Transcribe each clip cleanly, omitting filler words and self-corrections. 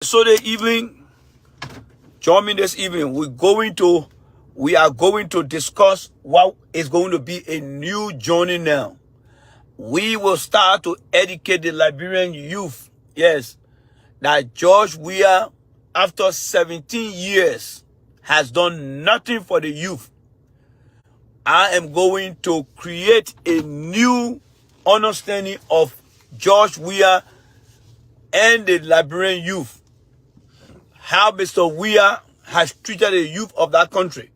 So the evening, join me this evening. We are going to discuss what is going to be a new journey now. We will start to educate the Liberian youth. Yes, that George Weah, after 17 years, has done nothing for the youth. I am going to create a new understanding of George Weah and the Liberian youth. How Mr. Weah has treated the youth of that country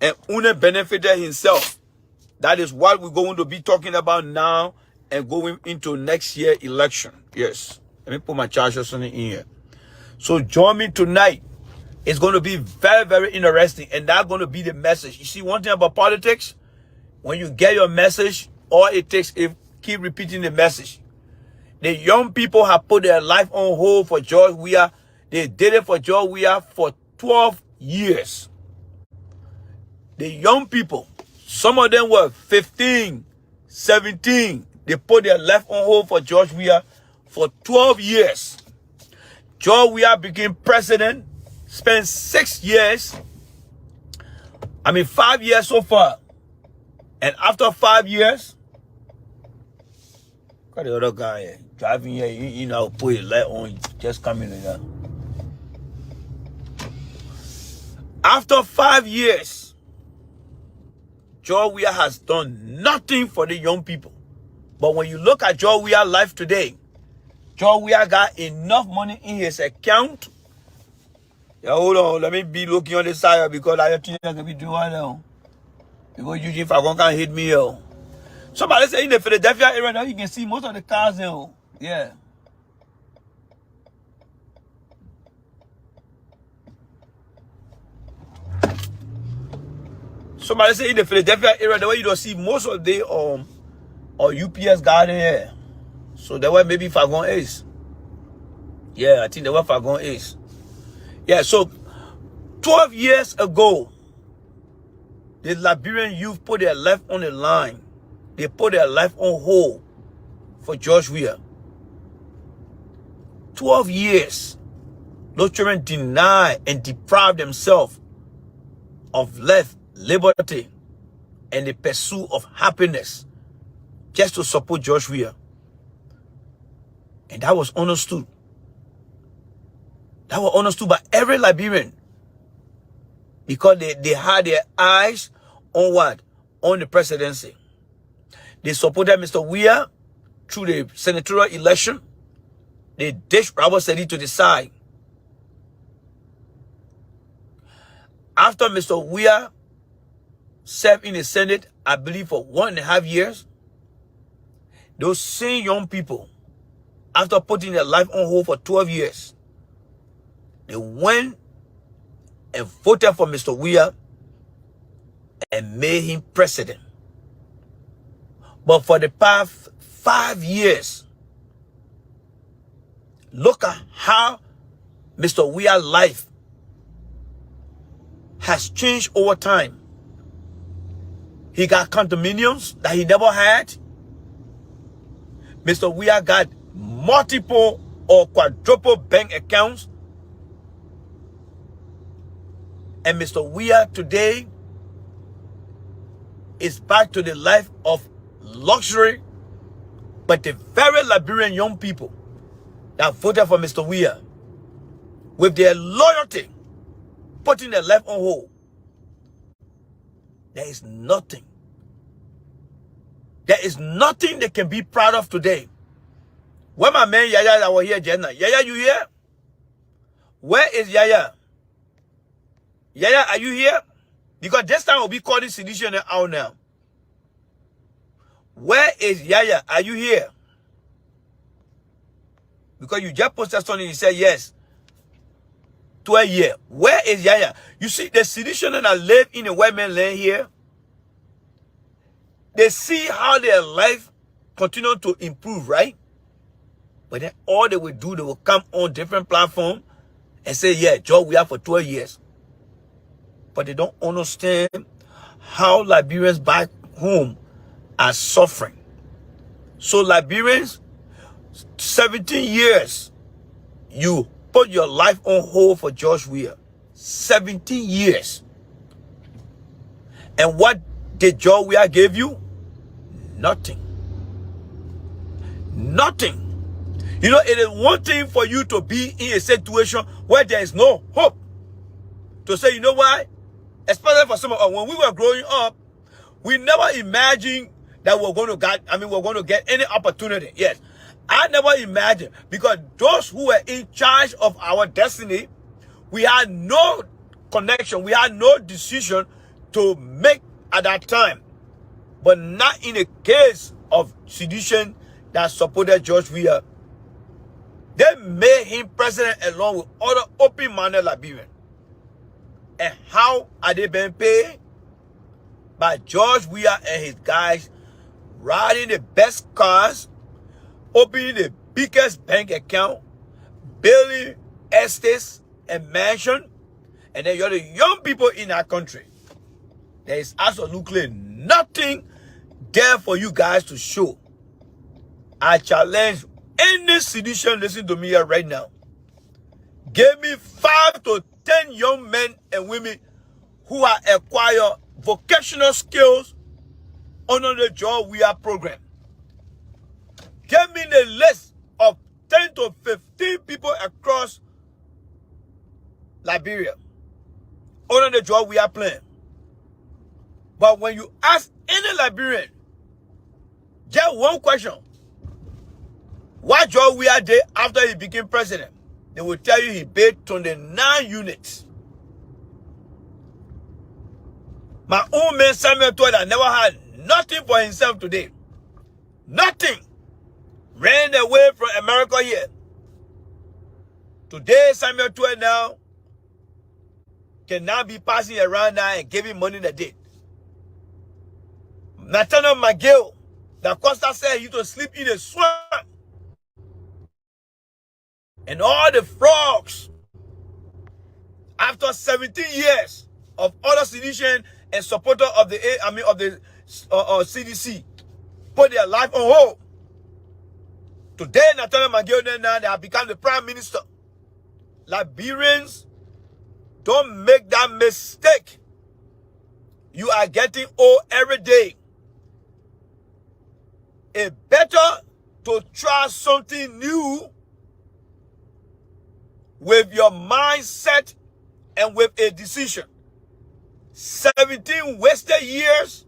and only benefited himself. That is what we're going to be talking about now and going into next year election. Yes. Let me put my chargers on in here. So join me tonight. It's going to be very, very interesting. And that's going to be the message. You see, one thing about politics, when you get your message, all it takes is keep repeating the message. The young people have put their life on hold for George Weah. They did it for George Weah for 12 years. The young people, some of them were 15, 17. They put their life on hold for George Weah for 12 years. George Weah became president, spent 5 years so far. And after 5 years, got the other guy here, driving here, you know, put his light on, just coming in there. After 5 years, George Weah has done nothing for the young people. But when you look at George Weah's life today, George Weah got enough money in his account. Yeah, hold on, let me be looking on the side because I think I can be doing that now. Because Eugene Fagon can't hit me here. Somebody say in the Philadelphia area now you can see most of the cars there. Yeah. Somebody say in the Philadelphia area, the way you don't see most of the or UPS garden here. So there were maybe Fagon Ace. Yeah, I think there were Fagon Ace. Yeah, so 12 years ago, the Liberian youth put their life on the line. They put their life on hold for George Weah. 12 years. Those children deny and deprive themselves of life, liberty, and the pursuit of happiness just to support George Weah. And that was understood. That was understood by every Liberian. Because they had their eyes on what? On the presidency. They supported Mr. Weah through the senatorial election. They dished Robert Sedi to the side. After Mr. Weah served in the Senate, I believe for 1.5 years, those same young people, after putting their life on hold for 12 years, they went and voted for Mr. Weah and made him president. But for the past 5 years, look at how Mr. Weah's life has changed over time. He got condominiums that he never had. Mr. Weah got multiple or quadruple bank accounts. And Mr. Weah today is back to the life of luxury. But the very Liberian young people that voted for Mr. Weah, with their loyalty, putting their life on hold, there is nothing. There is nothing they can be proud of today. Where my man Yaya that was here, Jenna? Yaya, you here? Where is Yaya? Yaya, are you here? Because this time we'll be calling sedition out now. Where is Yaya? Are you here? Because you just posted something, you said yes. 12 years. Where is Yaya? You see, the sedition that live in the white man land here, they see how their life continue to improve, right? But then all they will do, they will come on different platforms and say, yeah, George Weah for 12 years. But they don't understand how Liberians back home are suffering. So Liberians, 17 years, you put your life on hold for George Weah. 17 years. And what did George Weah give you? Nothing. Nothing. You know, it is one thing for you to be in a situation where there is no hope. To say, you know why? Especially for some of us, when we were growing up, we never imagined that we're going to get any opportunity. Yes. I never imagined, because those who were in charge of our destiny, we had no connection, we had no decision to make at that time. But not in a case of sedition that supported George Weah. They made him president along with other open-minded Liberians. And how are they being paid? By George Weah and his guys riding the best cars, opening the biggest bank account, building estates and mansions, and then you're the young people in our country. There is absolutely nothing there for you guys to show. I challenge any sedition, listen to me here right now. Give me 5 to 10 young men and women who have acquired vocational skills under the George Weah program. Give me the list of 10 to 15 people across Liberia under the George Weah plan. But when you ask any Liberian just one question, what George Weah did after he became president, they will tell you he paid 29 units. My own man Samuel Todd that never had nothing for himself today. Nothing. Ran away from America here. Today Samuel Todd now can now be passing around now and giving money in a day. Nathaniel McGill, the Costa said he used to sleep in a swamp. And all the frogs, after 17 years of other sedition and supporter of the CDC, put their life on hold. Today, Nathaniel McGill, now they have become the prime minister. Liberians, don't make that mistake. You are getting old every day. It's better to try something new with your mindset and with a decision. 17 wasted years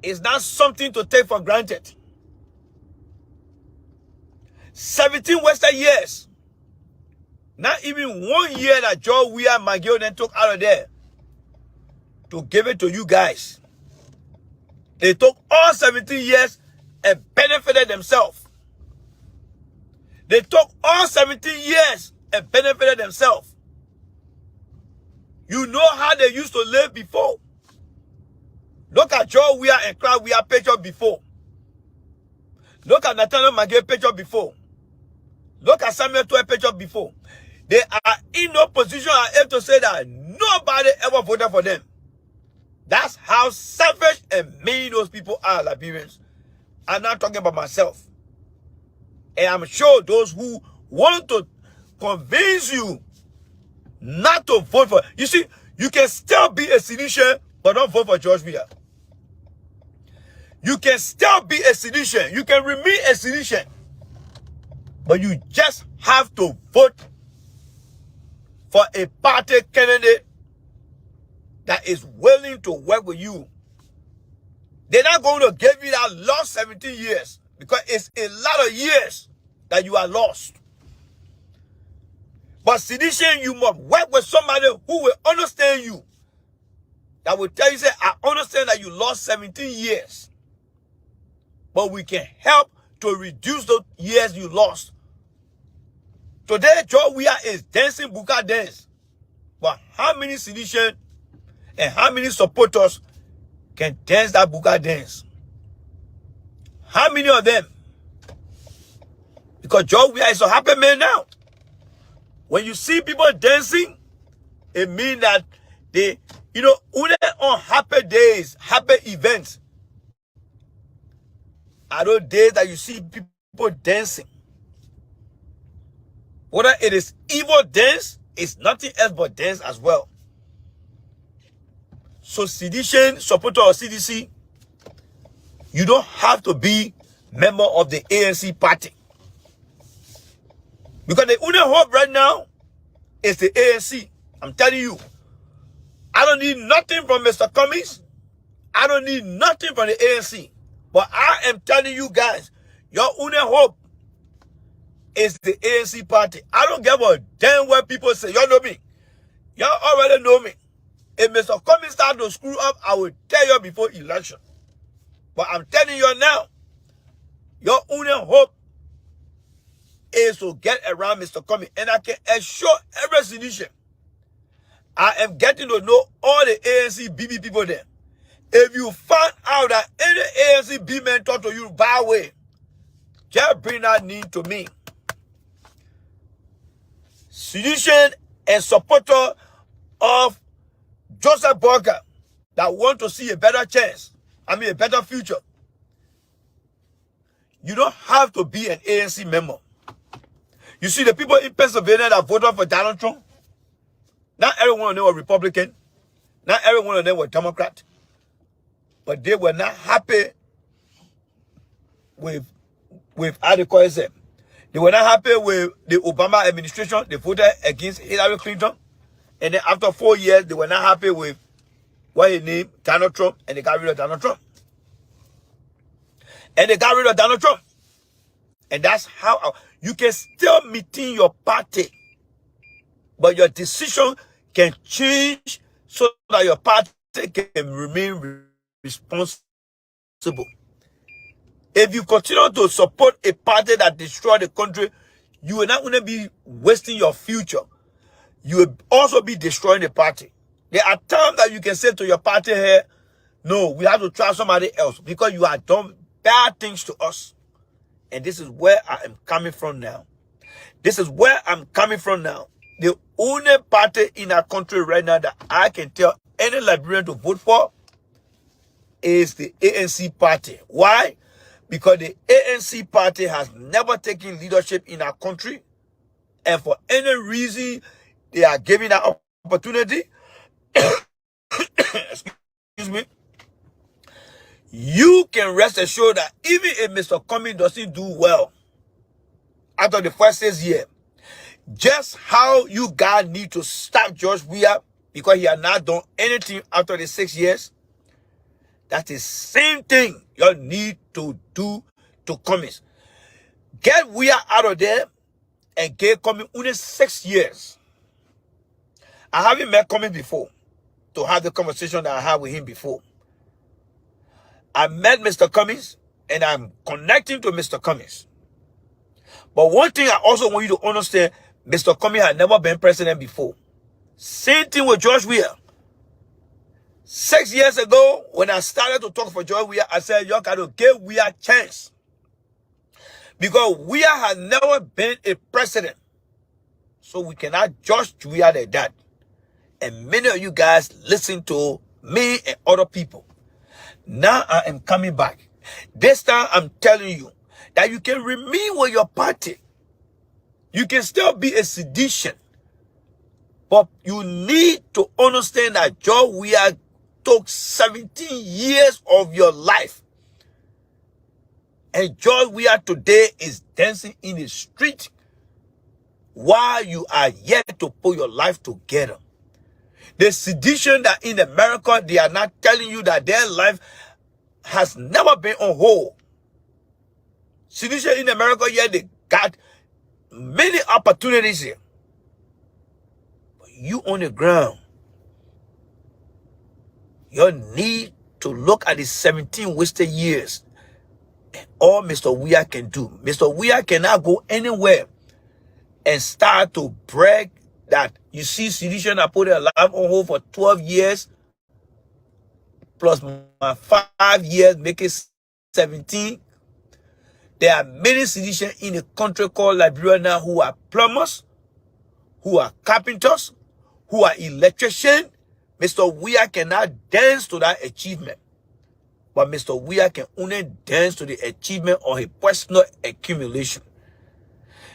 is not something to take for granted. 17 wasted years. Not even 1 year that George Weah and McGill then took out of there to give it to you guys. They took all 17 years and benefited themselves. They took all 17 years and benefited themselves. You know how they used to live before. Look at George Weah and Clyde Weah picture before. Look at Nathaniel McGill picture before. Look at Samuel Todd picture before. They are in no position able to say that nobody ever voted for them. That's how selfish and mean those people are, Liberians. I'm not talking about myself. And I'm sure those who want to convince you not to vote for, you see, you can still be a sedition, but don't vote for George Weah. You can still be a sedition. You can remain a sedition. But you just have to vote for a party candidate that is willing to work with you. They're not going to give you that lost 17 years because it's a lot of years that you are lost. But sedition, you must work with somebody who will understand you. That will tell you, say, I understand that you lost 17 years. But we can help to reduce those years you lost. Today, George Weah is dancing buka dance. But how many sedition and how many supporters can dance that buka dance? How many of them? Because George Weah is a happy man now. When you see people dancing, it means that they, only on happy days, happy events, are those days that you see people dancing. Whether it is evil dance, it's nothing else but dance as well. So sedition, supporter of CDC, you don't have to be member of the ANC party. Because the only hope right now is the ANC. I'm telling you. I don't need nothing from Mr. Cummings. I don't need nothing from the ANC. But I am telling you guys, your only hope is the ANC party. I don't give a damn what people say. Y'all know me. Y'all already know me. If Mr. Cummings start to screw up, I will tell you before election. But I'm telling you now, your only hope is to get around Mr. Cummings. And I can assure every citizen, I am getting to know all the ANC BB people there. If you find out that any ANC B man talk to you bad way, just bring that need to me. Citizen and supporter of Joseph Boyka that want to see a better chance, a better future. You don't have to be an ANC member. You see the people in Pennsylvania that voted for Donald Trump, not every one of them were Republican, not every one of them were Democrat, but they were not happy with how they call it. They were not happy with the Obama administration. They voted against Hillary Clinton. And then after 4 years, they were not happy with what he named Donald Trump, and they got rid of Donald Trump. And that's how you can still maintain your party, but your decision can change so that your party can remain responsible. If you continue to support a party that destroys the country, you will not only be wasting your future, you will also be destroying the party. There are times that you can say to your party here, no, we have to try somebody else because you have done bad things to us. And this is where I am coming from now. The only party in our country right now that I can tell any Liberian to vote for is the ANC party. Why? Because the ANC party has never taken leadership in our country. And for any reason, they are giving that opportunity. Excuse me. You can rest assured that even if Mr. Cummings doesn't do well after the first 6 years, just how you guys need to stop George Weah because he has not done anything after the 6 years, that's the same thing you need to do to Cummings. Get Weah out of there and get Cummings only 6 years. I haven't met Cummings before to have the conversation that I had with him before. I met Mr. Cummings and I'm connecting to Mr. Cummings. But one thing I also want you to understand, Mr. Cummings had never been president before. Same thing with George Weah. 6 years ago, when I started to talk for George Weah, I said, y'all got to give Weah a chance. Because Weah has never been a president. So we cannot judge Weah like that. And many of you guys listen to me and other people. Now I am coming back. This time I'm telling you that you can remain with your party. You can still be a sedition. But you need to understand that George Weah took 17 years of your life. And George Weah today is dancing in the street while you are yet to put your life together. The sedition that in America, they are not telling you that their life has never been on hold. Sedition in America, yeah, they got many opportunities here. But you on the ground, you need to look at the 17 wasted years and all Mr. Weah can do. Mr. Weah cannot go anywhere and start to brag that you see sedition, I put their life on hold for 12 years plus my 5 years, make it 17. There are many sedition in a country called Liberia now who are plumbers, who are carpenters, who are electricians. Mr. Weah cannot dance to that achievement. But Mr. Weah can only dance to the achievement of his personal accumulation.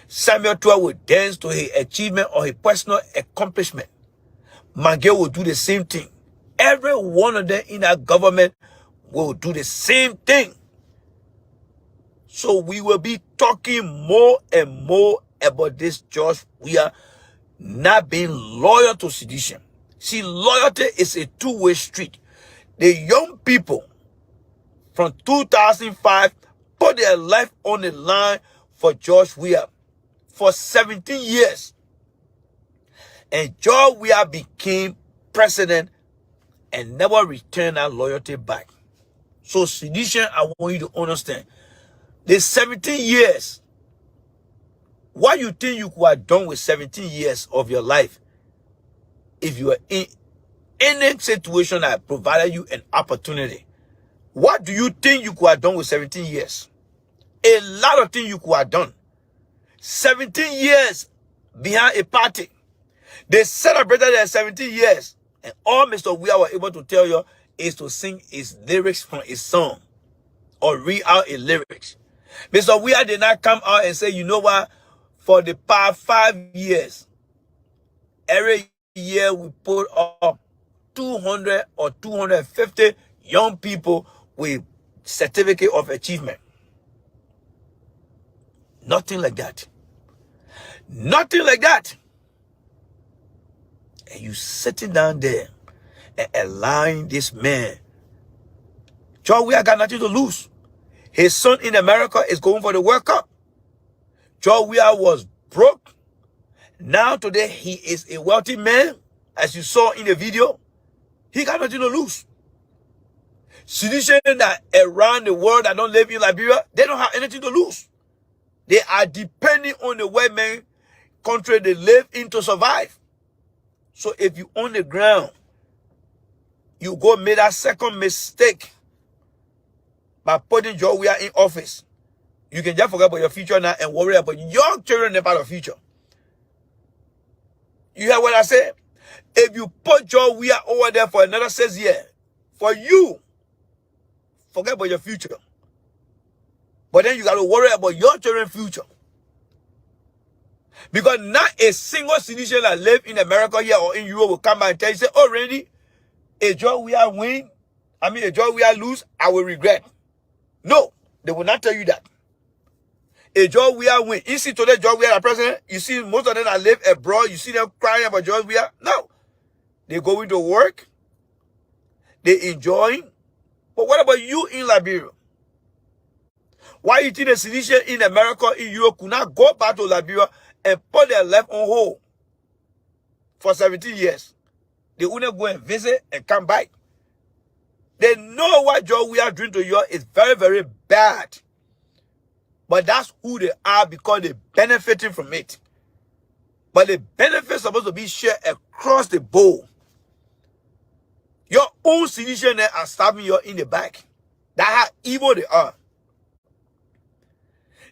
Samuel 12 will dance to his achievement or his personal accomplishment. Mangel will do the same thing. Every one of them in our government will do the same thing. So we will be talking more and more about this George Weah not being loyal to sedition. See, loyalty is a two-way street. The young people from 2005 put their life on the line for George Weah for 17 years. And George Weah became president and never returned that loyalty back. So sedition, I want you to understand. The 17 years, what you think you could have done with 17 years of your life if you were in any situation that provided you an opportunity? What do you think you could have done with 17 years? A lot of things you could have done. 17 years behind a party. They celebrated their 17 years. And all Mr. Weah was able to tell you is to sing his lyrics from his song or read out his lyrics. Mr. Weah did not come out and say, you know what, for the past 5 years, every year we put up 200 or 250 young people with certificate of achievement. Nothing like that. Nothing like that. And you sitting down there and allowing this man. George Weah got nothing to lose. His son in America is going for the World Cup. George Weah was broke. Now today he is a wealthy man, as you saw in the video. He got nothing to lose. Citizens that around the world that don't live in Liberia, they don't have anything to lose. They are depending on the white man country they live in to survive. So if you on the ground, you go make that second mistake by putting George Weah in office, you can just forget about your future now and worry about your children about the future. You hear what I say? If you put George Weah over there for another 6 years, for you, forget about your future. But then you got to worry about your children's future. Because not a single citizen that live in America here or in Europe will come back and tell you, say, oh, really? A George Weah win, a George Weah lose, I will regret. No, they will not tell you that. A George Weah win. You see today George Weah the president, you see most of them that live abroad, you see them crying about George Weah. No. They going to work. They enjoying. But what about you in Liberia? Why you think the citizen in America, in Europe, could not go back to Liberia and put their life on hold for 17 years? They wouldn't go and visit and come back. They know what George Weah doing to you is very, very bad. But that's who they are because they're benefiting from it. But the benefits are supposed to be shared across the board. Your own citizens are stabbing you in the back. That's how evil they are.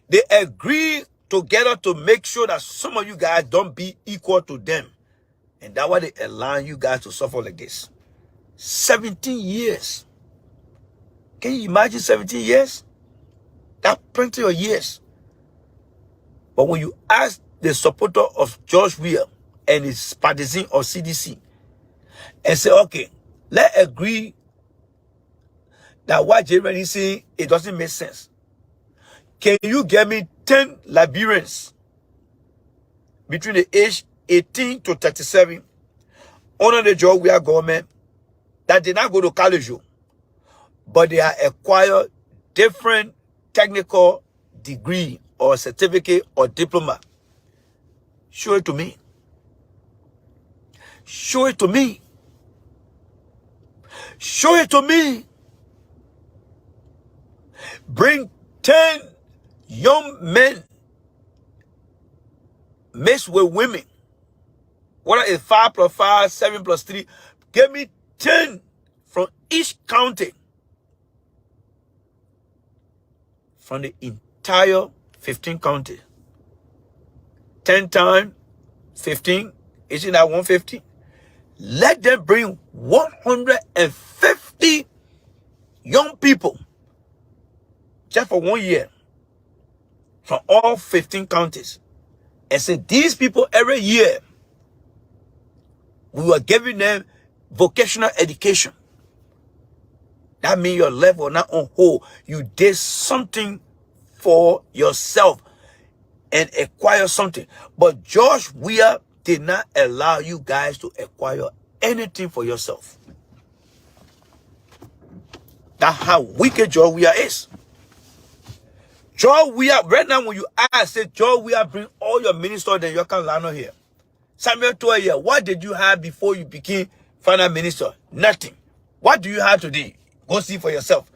They agree together to make sure that some of you guys don't be equal to them. And that's why they allow you guys to suffer like this. 17 years. Can you imagine 17 years? That's plenty of years. But when you ask the supporter of George Weah and his partisan of CDC and say, okay, let's agree that what Jeremy is saying, it doesn't make sense. Can you get me 10 Liberians between the age 18 to 37 under the George Weah government that did not go to college, but they are acquired different technical degree or certificate or diploma? Show it to me. Show it to me. Show it to me. Bring 10 young men mixed with women. What is 5 plus 5, 7 plus 3? Give me 10 from each county. From the entire 15 counties. 10 times 15, isn't that 150? Let them bring 150 young people just for 1 year from all 15 counties. and said, these people every year, we were giving them vocational education. That means your life was not on hold. You did something for yourself and acquire something. But George Weah did not allow you guys to acquire anything for yourself. That's how wicked George Weah is. George Weah, right now when you ask, say, George Weah, bring all your ministers, then you can land on here. Samuel told you, what did you have before you became final minister? Nothing. What do you have today? Go see for yourself.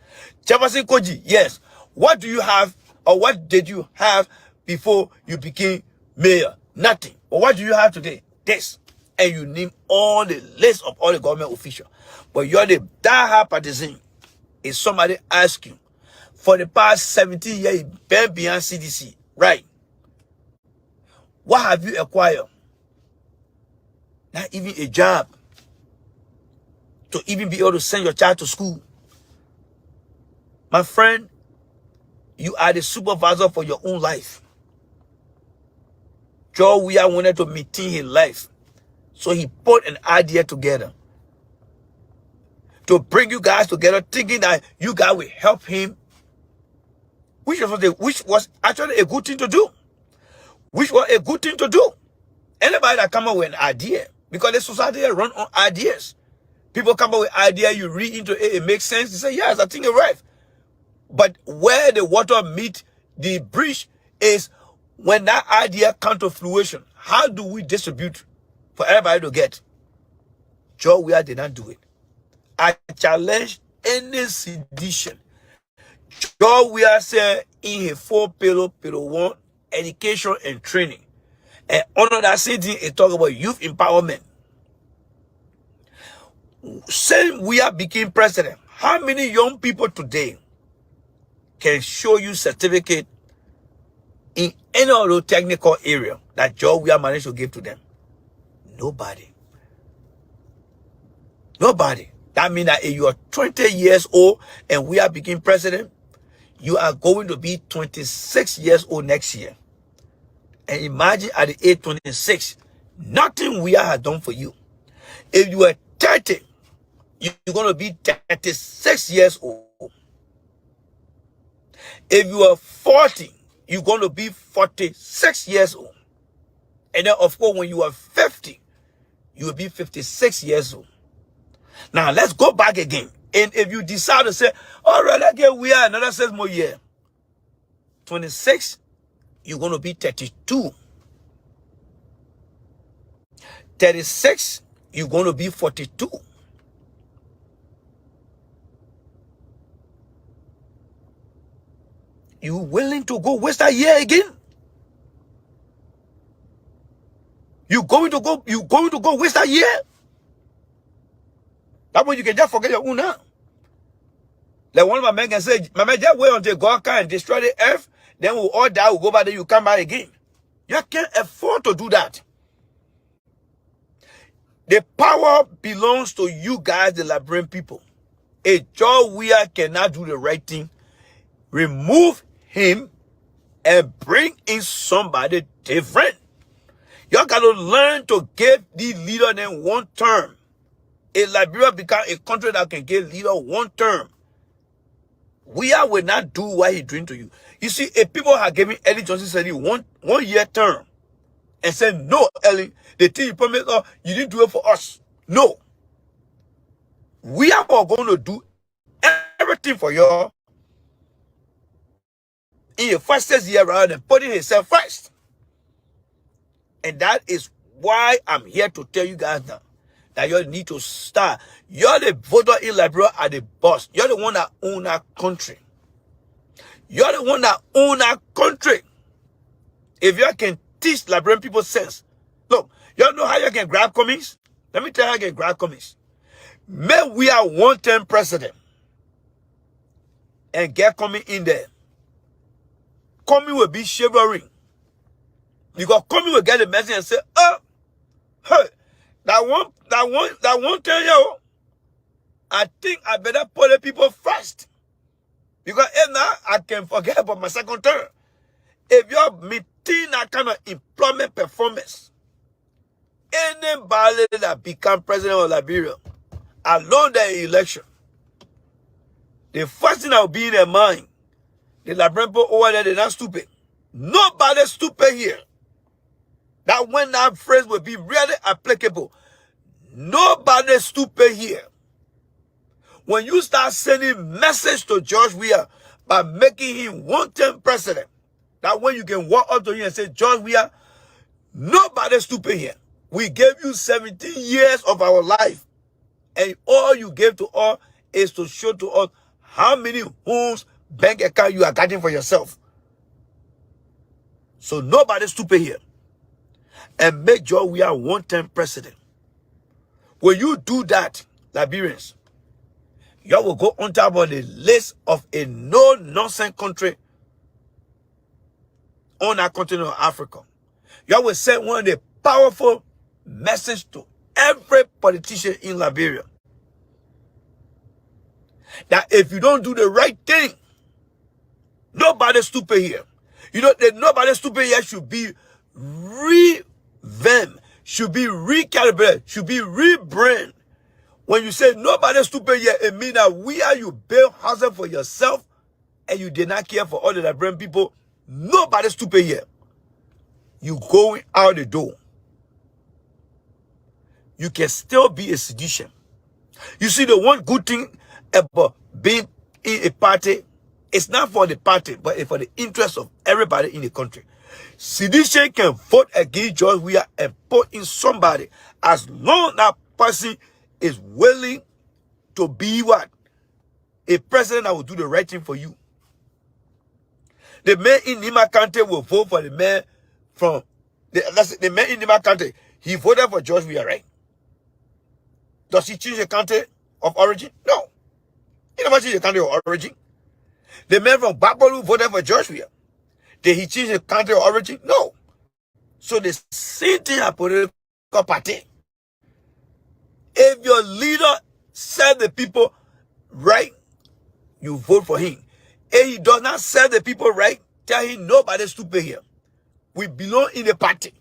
Jefferson Koji, yes. What do you have, or what did you have before you became mayor? Nothing. But what do you have today? This. And you name all the list of all the government officials. But you're the diehard partisan. If somebody asks you, for the past 17 years, you've been beyond CDC, right? What have you acquired? Not even a job. To even be able to send your child to school. My friend, you are the supervisor for your own life. George Weah wanted to maintain his life. So he put an idea together. To bring you guys together, thinking that you guys will help him. Which was actually a good thing to do. Which was a good thing to do. Anybody that come up with an idea. Because the society run on ideas. People come up with idea, you read into it, it makes sense. You say, yes, I think it's right. But where the water meet the bridge is when that idea comes to fruition. How do we distribute for everybody to get? George Weah did not do it. I challenge any sedition. George Weah said in his 4 pillar 1, education and training. And under that same thing, it talk about youth empowerment. Since Weah became president, how many young people today can show you certificate in any other technical area that George Weah managed to give to them? Nobody. Nobody. That means that if you are 20 years old and Weah became president, you are going to be 26 years old next year. And imagine at the age 26, nothing Weah has done for you. If you are 30, you're going to be 36 years old. If you are 40, you're going to be 46 years old. And then, of course, when you are 50, you will be 56 years old. Now, let's go back again. And if you decide to say, all right, again, we are another 6 more years. 26, you're going to be 32. 36, you're going to be 42. You willing to go waste a year again? You going to go waste a year? That way you can just forget your own now. Like one of my men can say, my man, just wait until God can destroy the earth, then we'll all die, we'll go back, then you come back again. You can't afford to do that. The power belongs to you guys, the Liberian people. A George Weah cannot do the right thing. Remove him and bring in somebody different. Y'all got to learn to give the leader them one term. A Liberia become a country that can give leader one term. Weah will not do what he doing to you. You see, if people are giving Ellie Johnson Sirleaf one year term and say, no, Ellie, the thing you promised us, you didn't do it for us. No. We are going to do everything for y'all in your first year rather than putting himself first. And that is why I'm here to tell you guys now that you need to start. You're the voter in Liberia are the boss. You're the one that own our country. You're the one that own our country. If you can teach Liberian people sense. Look, you know how you can grab comings? Let me tell you how you can grab comings. May we are one-term president and get coming in there. Coming will be shivering. Because coming will get the message and say, oh, hey, that one tell you, I think I better put the people first. Because if not, I can forget about my second term. If you that kind of employment performance, anybody that become president of Liberia, along the election, the first thing that will be in their mind, the Liberian people over there, they're not stupid. Nobody stupid here. That when that phrase will be really applicable. Nobody stupid here. When you start sending message to George Weah by making him one-term president, that when you can walk up to him and say, George Weah, nobody stupid here. We gave you 17 years of our life, and all you gave to us is to show to us how many homes, bank account you are getting for yourself. So nobody stupid here. And make George Weah one-term president. When you do that, Liberians, you will go on top of the list of a no-nonsense country on our continent of Africa. You will send one of the powerful message to every politician in Liberia. That if you don't do the right thing, nobody stupid here. You know, that nobody stupid here should be revamped, should be recalibrated, should be rebranded. When you say nobody stupid here, it means that you build houses for yourself and you did not care for all the Liberian people. Nobody stupid here. You going out the door. You can still be a sedition. You see, the one good thing about being in a party, it's not for the party, but it's for the interest of everybody in the country. Sedition can vote against George Weah and put in somebody as long as that person is willing to be what? A president that will do the right thing for you. The man in Nima County will vote for the man from the man in Nima County. He voted for George Weah, right? Does he change the country of origin? No. He never changed the country of origin. The man from Babalu voted for George Weah. Did he change the country of origin? No. So the same thing a political party. If your leader serve the people right, you vote for him. If he does not serve the people right, tell him nobody stupid here. We belong in the party.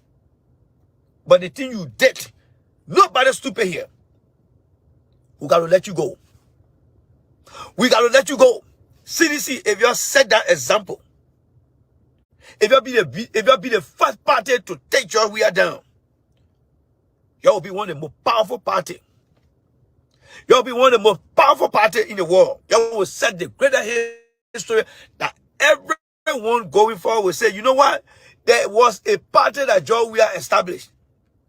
But the thing you did, nobody stupid here. We got to let you go. We got to let you go. CDC, if you set that example, if you be the first party to take George Weah down, you will be one of the most powerful party. You will be one of the most powerful party in the world. You will set the greater history that everyone going forward will say, you know what? There was a party that George Weah established.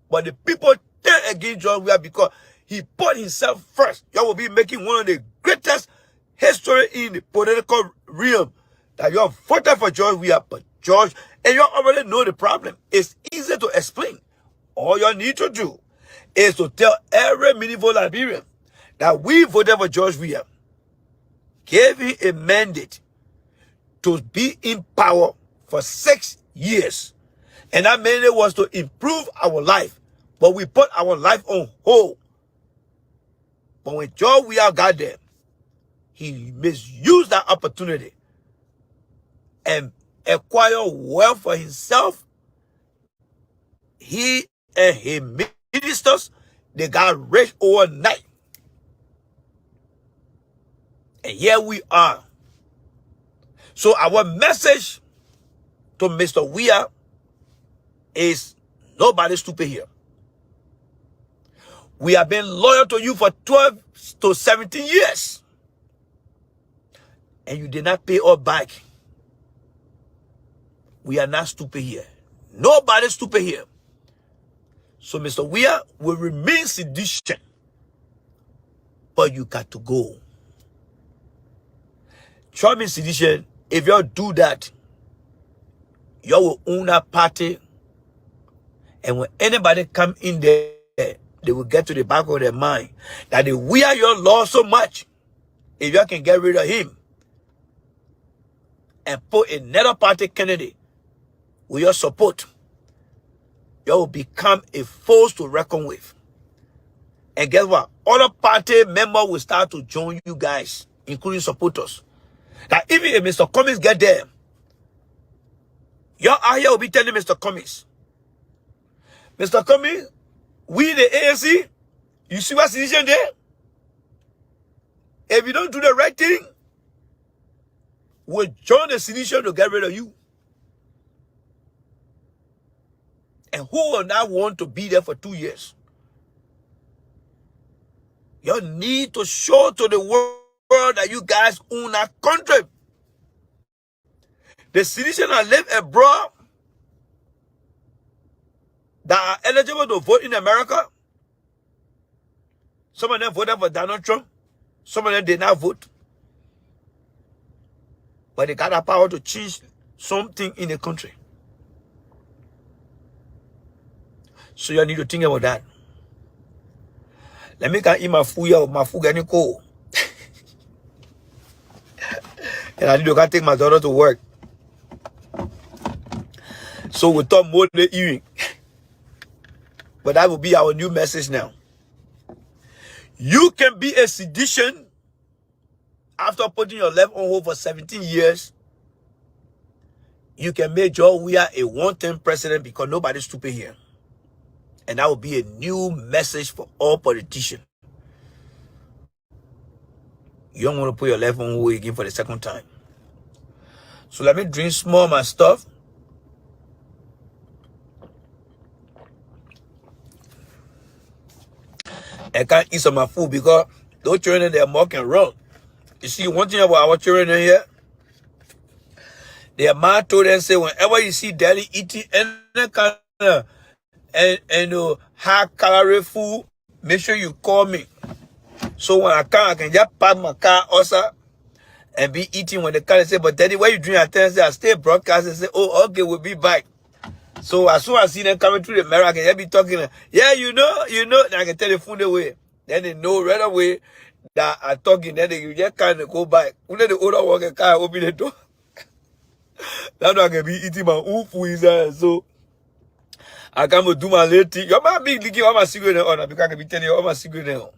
But the people turned against George Weah because he put himself first. You will be making one of the greatest history in the political realm. That you have voted for George Weah, but George, and you already know the problem. It's easy to explain. All you need to do is to tell every meaningful Liberian that we voted for George Weah, gave him a mandate to be in power for 6 years. And that mandate was to improve our life. But we put our life on hold. But when George Weah got there, he misused that opportunity and acquired wealth for himself. He and his ministers, they got rich overnight. And here we are. So our message to Mr. Weah is nobody stupid here. We have been loyal to you for 12 to 17 years. And you did not pay us back. We are not stupid here. Nobody stupid here. So Mr. Weah will remain sedition. But you got to go. Trust me, sedition, if you do that, you will own that party. And when anybody come in there, they will get to the back of their mind that they wear your law so much. If you can get rid of him and put another party candidate with your support, you will become a force to reckon with. And guess what? Other party members will start to join you guys, including supporters. That even if Mr. Cummings get there, Y'all out here will be telling Mr. Cummings, Mr. Cummings, we the ANC, you see what's decision there? If you don't do the right thing, we'll join the sedition to get rid of you. And who will not want to be there for 2 years? You need to show to the world that you guys own our country. The citizens that live abroad that are eligible to vote in America, some of them voted for Donald Trump, some of them did not vote. But they got the power to change something in the country. So you need to think about that. Let me eat my food here. My food getting cold. And I need to go take my daughter to work. So we'll talk more in the evening. But that will be our new message now. You can be a sedition after putting your life on hold for 17 years. You can make Weah a one-term president because nobody's stupid here. And that will be a new message for all politicians. You don't want to put your life on hold again for the second time. So let me drink small my stuff. I can't eat some of my food because those children, they're mocking around. You see, one thing about our children in here, their man told them, say, whenever you see daddy eating any kind of high calorie food, make sure you call me. So when I come, I can just park my car also and be eating when the car say, but daddy, why you doing at times? I stay broadcast and say, oh, okay, we'll be back. So as soon as I see them coming through the mirror, I can just be talking. Yeah, you know, then I can tell the phone away. Then they know right away that I'm talking. Then they just kind of go back. When the older one can open the door. That's why I can be eating my own food inside. So I can do my little thing. You might be thinking all my cigarette on because I can be telling you all my cigarette on.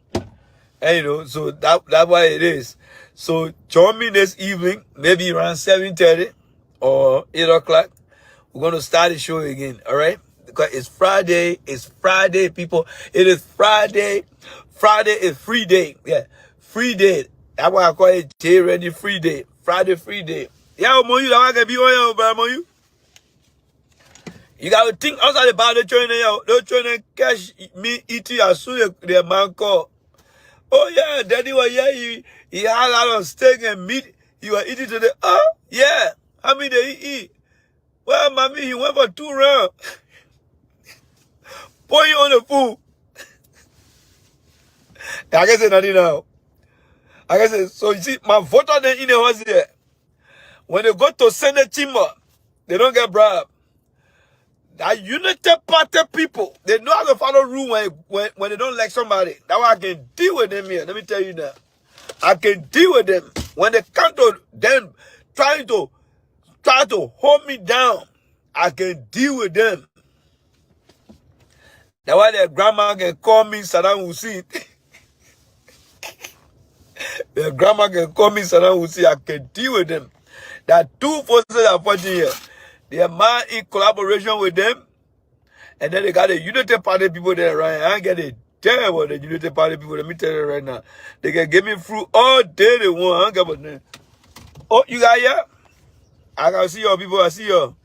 And you know, so that's why it is. So join me this evening, maybe around 7:30 or 8 o'clock. We're going to start the show again, all right? Because it's Friday. It's Friday, people. It is Friday. Friday is free day. Yeah, free day. That's why I call it J-Ready free day. Friday free day. Yeah, Moyu, that can be on you, but Moyu. You got to think outside about the children. The children catch me eating as soon as their man call. Oh, yeah, daddy was here. He had a lot of steak and meat. He was eating today. Oh, yeah. How many did he eat? Well, mommy, he went for 2 rounds. Pour you on the food. I can say nothing now. I can say, so you see, my voter then in the house here. When they go to Senate chamber, they don't get bribed. That United Party people, they know how to follow rule when they don't like somebody. That's why I can deal with them here. Let me tell you now. I can deal with them. When they come to them try to hold me down, I can deal with them. That's why their grandma can call me Saddam Hussein. Their grandma can call me Saddam Hussein. I can deal with them. There are 2 forces that are fighting here. They are man in collaboration with them. And then they got the United Party people there, right? I ain't get a damn about the United Party people. Let me tell you right now. They can give me fruit all day they want. I don't get about them. Oh, you got here? I can see your people. I see you.